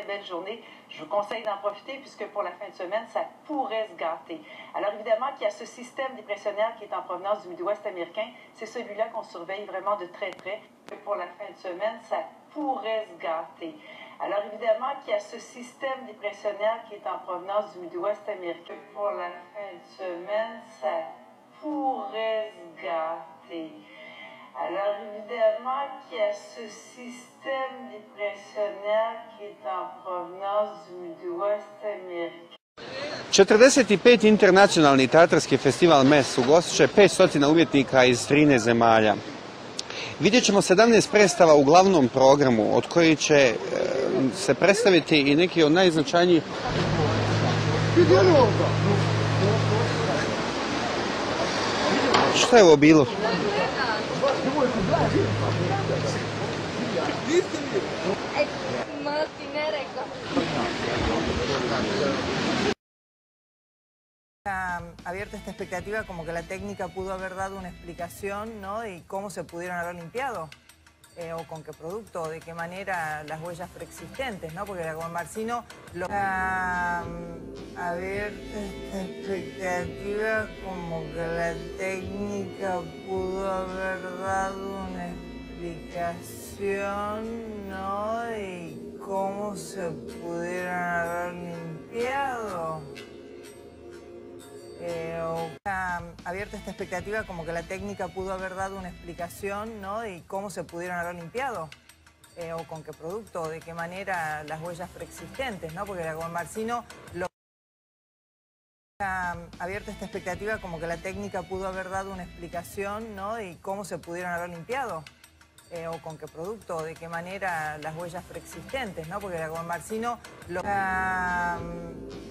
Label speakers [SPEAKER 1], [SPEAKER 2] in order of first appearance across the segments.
[SPEAKER 1] très belle journée. Je vous conseille d'en profiter puisque pour la fin de semaine, ça pourrait se gâter. Alors évidemment qu'il y a ce système dépressionnaire qui est en provenance du Midwest américain. C'est celui-là qu'on surveille vraiment de très près. Pour la fin de semaine, ça pourrait se gâter. Alors évidemment qu'il y a ce système dépressionnaire qui est en provenance du Midwest américain. Pour la fin de semaine, ça pourrait se gâter. Alors évidemment qu'il y a ce système dépressionnaire qui est en provenance du Midwest américain.
[SPEAKER 2] 45. internacionalni teatarski festival MES ugostit će 500 umjetnika iz 13 zemalja. Vidjet ćemo 17 predstava u glavnom programu, od kojih će se predstaviti i neki od najznačajnijih. Šta je ovo bilo?
[SPEAKER 3] Abierta esta expectativa como que la técnica pudo haber dado una explicación, ¿no? Y cómo se pudieron haber limpiado, o con qué producto, o de qué manera las huellas preexistentes, ¿no? Porque la Marcino lo... abierta esta expectativa como que la técnica pudo haber dado una explicación, ¿no? Y cómo se pudieron haber limpiado. Abierta esta expectativa como que la técnica pudo haber dado una explicación, ¿no? Y cómo se pudieron haber limpiado, o con qué producto, o de qué manera las huellas preexistentes, ¿no? Porque la Marcino lo... Abierta esta expectativa como que la técnica pudo haber dado una explicación, ¿no? Y cómo se pudieron haber limpiado, o con qué producto, o de qué manera las huellas preexistentes, ¿no? Porque la Marcino lo...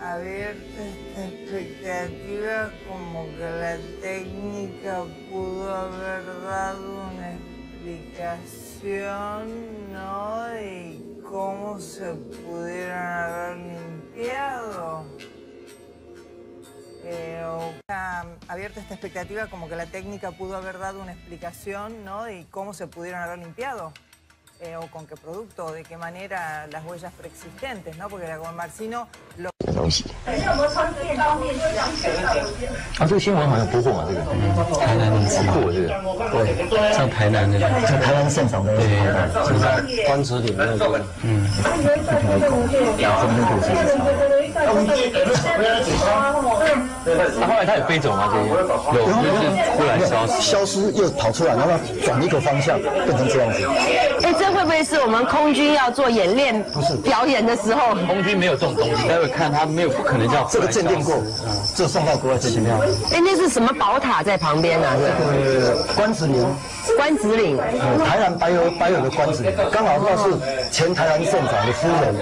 [SPEAKER 3] Abierta esta expectativa como que la técnica pudo haber dado una explicación, ¿no? Y cómo se pudieron haber limpiado. Abierta esta expectativa como que la técnica pudo haber dado una explicación, ¿no? Y cómo se pudieron haber limpiado, o con qué producto, o de qué manera las huellas preexistentes, ¿no? Porque la Marcino lo...
[SPEAKER 4] 东西。啊，这个新闻好像播过嘛，这个台南那次过这个，对，像台南那个，像台湾现场的，对，就是关子岭那个，那后来他有飞走吗？这些有，就是忽然消失又跑出来，然后转一个方向，变成这样子。
[SPEAKER 5] 哎，这会不会是我们空军要做演练、不是表演的时候？
[SPEAKER 4] 空军没有这种东西，待会看他没有，不可能叫这个鉴定过，这送到国外鉴定掉。
[SPEAKER 5] 哎，那是什么宝塔在旁边啊？
[SPEAKER 4] 关子岭。
[SPEAKER 5] 关子岭，
[SPEAKER 4] 台南白河的关子岭，刚好那是前台南县长的夫人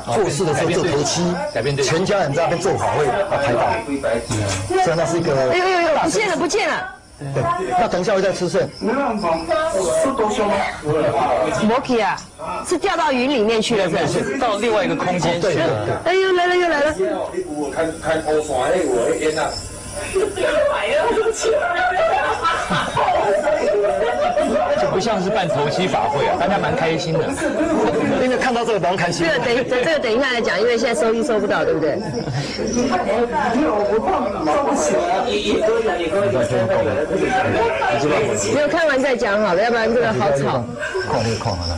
[SPEAKER 4] 做事的时候做头七，全家人在那边做法会把拍到，所以那是一个。哎
[SPEAKER 5] 呦，不见了，不见了。
[SPEAKER 4] 对，那等一下会再出现。没办法，是多凶吗？
[SPEAKER 5] 摩奇啊，是掉到云里面去了，
[SPEAKER 4] 是到另外一个空间去了。
[SPEAKER 5] 哎呦，来了又来了。
[SPEAKER 6] 开高山那我的天啊！
[SPEAKER 4] 就不像是办头七法会啊，大家蛮开心的。真的看到这个蛮开心。
[SPEAKER 5] 这个等一下来讲，因为现在收音收不到，对不对？没有看完再讲好了，要不然这个好吵。
[SPEAKER 4] 矿好了。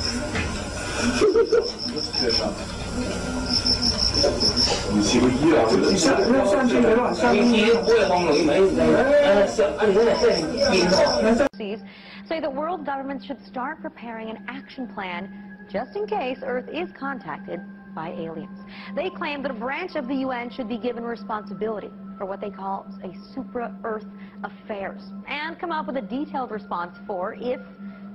[SPEAKER 7] Say that world governments should start preparing an action plan just in case Earth is contacted by aliens. They claim that a branch of the UN should be given responsibility for what they call a supra-Earth affairs and come up with a detailed response for if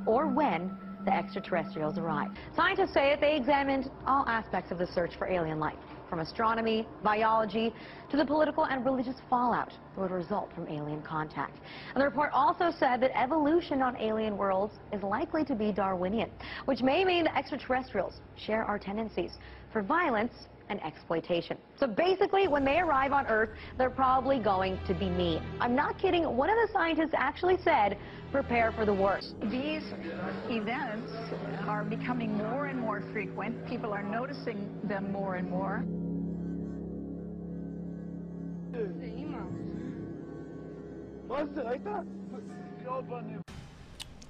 [SPEAKER 7] or when the extraterrestrials arrive. Scientists say that they examined all aspects of the search for alien life, from astronomy, biology, to the political and religious fallout that would result from alien contact. And the report also said that evolution on alien worlds is likely to be Darwinian, which may mean that extraterrestrials share our tendencies for violence and exploitation. So basically, when they arrive on Earth, they're probably going to be mean. I'm not kidding. One of the scientists actually said, prepare for the worst.
[SPEAKER 8] These events are becoming more and more frequent. People are noticing them more and more.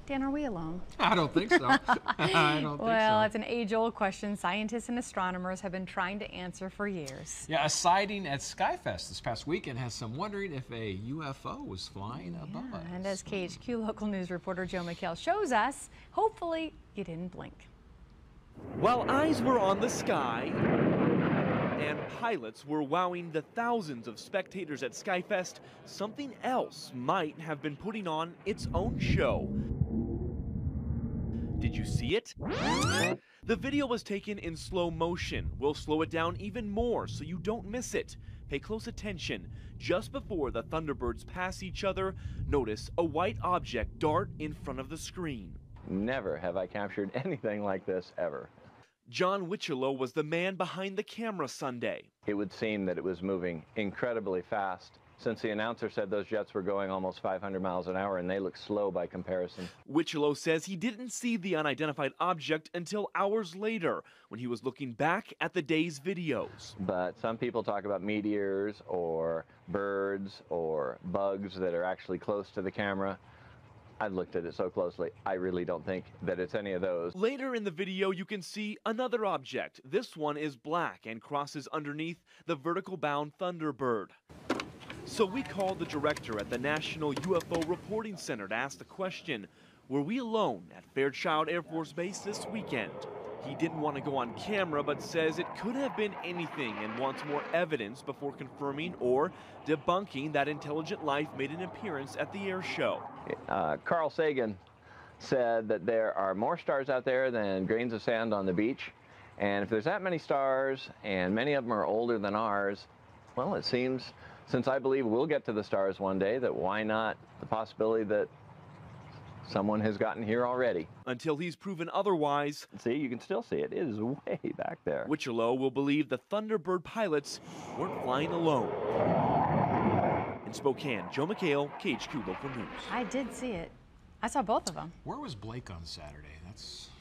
[SPEAKER 9] Dan, are we alone?
[SPEAKER 10] I don't think so. I don't think
[SPEAKER 9] Well,
[SPEAKER 10] so.
[SPEAKER 9] it's an age-old question scientists and astronomers have been trying to answer for years.
[SPEAKER 10] Yeah, a sighting at SkyFest this past weekend has some wondering if a UFO was flying above us.
[SPEAKER 9] And as KHQ local news reporter Joe McHale shows us, hopefully you didn't blink.
[SPEAKER 11] While eyes were on the sky and pilots were wowing the thousands of spectators at SkyFest, something else might have been putting on its own show. Did you see it? The video was taken in slow motion. We'll slow it down even more so you don't miss it. Pay close attention. Just before the Thunderbirds pass each other, notice a white object dart in front of the screen.
[SPEAKER 12] Never have I captured anything like this ever.
[SPEAKER 11] John Wichelo was the man behind the camera Sunday.
[SPEAKER 12] It would seem that it was moving incredibly fast, since the announcer said those jets were going almost 500 miles an hour and they look slow by comparison.
[SPEAKER 11] Wichelo says he didn't see the unidentified object until hours later when he was looking back at the day's videos.
[SPEAKER 12] But some people talk about meteors or birds or bugs that are actually close to the camera. I've looked at it so closely, I really don't think that it's any of those.
[SPEAKER 11] Later in the video, you can see another object. This one is black and crosses underneath the vertical-bound Thunderbird. So we called the director at the National UFO Reporting Center to ask the question, were we alone at Fairchild Air Force Base this weekend? He didn't want to go on camera, but says it could have been anything and wants more evidence before confirming or debunking that intelligent life made an appearance at the air show.
[SPEAKER 12] Carl Sagan said that there are more stars out there than grains of sand on the beach. And if there's that many stars, and many of them are older than ours, well, it seems, since I believe we'll get to the stars one day, that why not the possibility that someone has gotten here already.
[SPEAKER 11] Until he's proven otherwise.
[SPEAKER 12] See, you can still see it. It is way back there.
[SPEAKER 11] Wichelo will believe the Thunderbird pilots weren't flying alone. In Spokane, Joe McHale, KHQ Local News.
[SPEAKER 9] I did see it. I saw both of them.
[SPEAKER 10] Where was Blake on Saturday?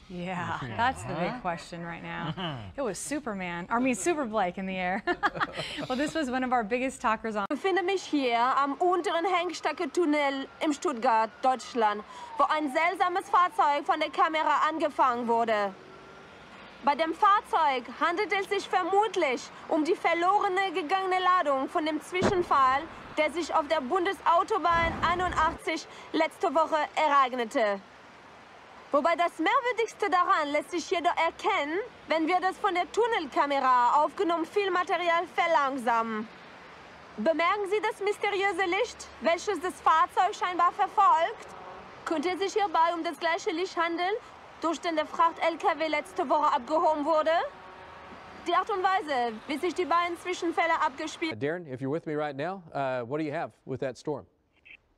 [SPEAKER 10] That's
[SPEAKER 9] the big question right now. It was Super Blake in the air. Well, this was one of our biggest talkers on.
[SPEAKER 13] Ich befinde mich hier am unteren Hengstecke-Tunnel in Stuttgart, Deutschland, wo ein seltsames Fahrzeug von der Kamera angefangen wurde. Bei dem Fahrzeug handelt es sich vermutlich die verlorene gegangene Ladung von dem Zwischenfall, der sich auf der Bundesautobahn 81 letzte Woche ereignete. Wobei das Merkwürdigste daran lässt sich jedoch erkennen, wenn wir das von der Tunnelkamera aufgenommene Filmmaterial verlangsamen. Bemerken Sie das mysteriöse Licht, welches das Fahrzeug scheinbar verfolgt? Könnte es sich hierbei das gleiche Licht handeln, durch den der Fracht-LKW letzte Woche abgehoben wurde? Die Art und Weise, wie sich die beiden Zwischenfälle abgespielt.
[SPEAKER 14] Darren, if you're with me right now, what do you have with that storm?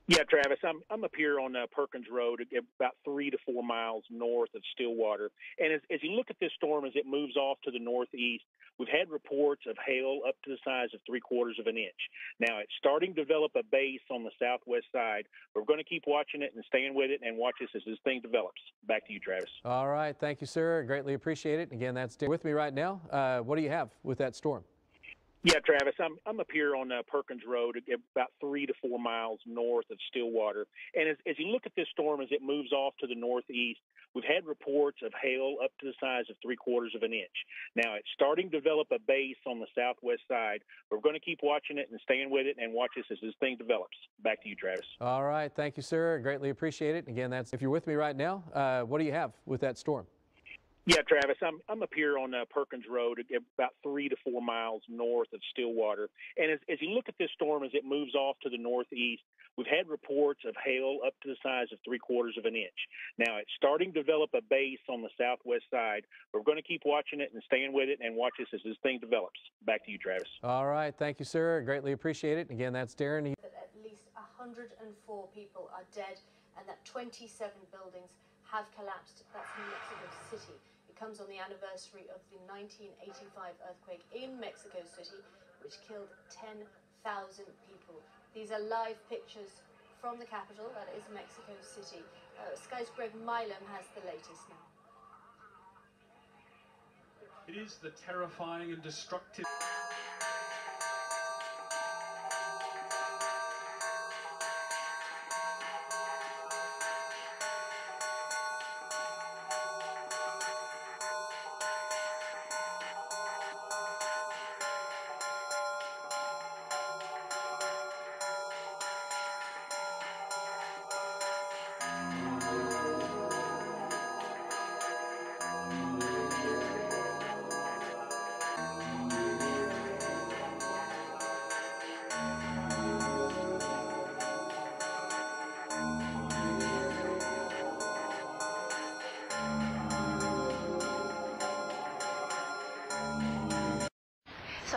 [SPEAKER 15] Yeah, Travis, I'm up here on Perkins Road, about 3 to 4 miles north of Stillwater. And as you look at this storm as it moves off to the northeast, we've had reports of hail up to the size of 3/4 of an inch. Now, it's starting to develop a base on the southwest side. We're going to keep watching it and staying with it and watch this as this thing develops. Back to you, Travis.
[SPEAKER 14] All right. Thank you, sir. Greatly appreciate it. Again, that's Darren with me right now. What do you have with that storm?
[SPEAKER 15] Yeah, Travis, I'm up here on Perkins Road, about 3 to 4 miles north of Stillwater. And as you look at this storm as it moves off to the northeast, we've had reports of hail up to the size of 3/4 of an inch. Now, it's starting to develop a base on the southwest side. We're going to keep watching it and staying with it and watch this as this thing develops. Back to you, Travis.
[SPEAKER 14] All right. Thank you, sir. Greatly appreciate it. Again, that's if you're with me right now, what do you have with that storm?
[SPEAKER 15] Yeah, Travis, I'm up here on Perkins Road, about 3 to 4 miles north of Stillwater. And as you look at this storm as it moves off to the northeast, we've had reports of hail up to the size of 3/4 of an inch. Now, it's starting to develop a base on the southwest side. We're going to keep watching it and staying with it and watch this as this thing develops. Back to you, Travis.
[SPEAKER 14] All right. Thank you, sir. Greatly appreciate it. Again, that's Darren.
[SPEAKER 16] At least 104 people are dead and that 27 buildings have collapsed. That's in Mexico City. comes on the anniversary of the 1985 earthquake in Mexico City, which killed 10,000 people. These are live pictures from the capital, that is Mexico City. Sky's Greg Milam has the latest now.
[SPEAKER 17] It is the terrifying and destructive.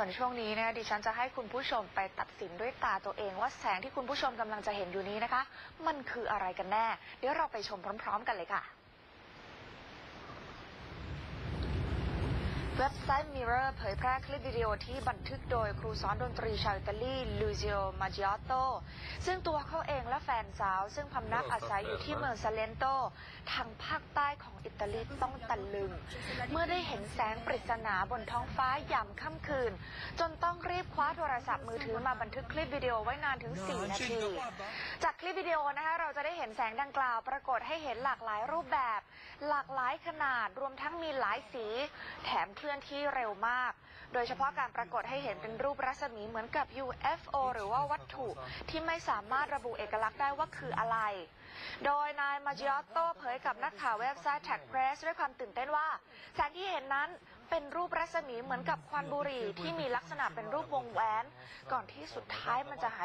[SPEAKER 18] ส่วนช่วงนี้ดิฉันจะให้คุณผู้ชมไปตัดสินด้วยตาตัวเองว่าแสงที่คุณผู้ชมกำลังจะเห็นอยู่นี้นะคะมันคืออะไรกันแน่เดี๋ยวเราไปชมพร้อมๆกันเลยค่ะเว็บไซต์ Mirror เผยแพร่คลิปวิดีโอที่บันทึกโดยครูสอนดนตรีชาวอิตาลีลูซิโอ มาจิออตโตซึ่งตัวเขาเองและแฟนสาวซึ่งพำนักอาศัยอยู่ที่เมืองซาเลนโตทางภาคใต้ของอิตาลีต้องตะลึงเมื่อได้เห็นแสงปริศนาบนท้องฟ้ายามค่ำคืนจนต้องรีบคว้าโทรศัพท์มือถือมาบันทึกคลิปวิดีโอไว้นานถึง4 นาทีจากคลิปวิดีโอนะคะเราจะได้เห็นแสงดังกล่าวปรากฏให้เห็นหลากหลายรูปแบบหลากหลายขนาดรวมทั้งมีหลายสีแถมเคลื่อนที่เร็วมากโดยเฉพาะการปรากฏให้เห็นเป็นรูปรัศมีเหมือนกับ UFO หรือว่าวัตถุที่ไม่สามารถระบุเอกลักษณ์ได้ว่าคืออะไรโดยนายมาจิออตโตเผยกับนักข่าวเว็บไซต์ Tag Press ด้วยความตื่นเต้นว่าแสงที่เห็นนั้นเป็นรูปรัศมีเหมือนกับควันบุหรี่ที่มีลักษณะเป็นรูปวงแหวนก่อนที่สุดท้ายมันจะหาย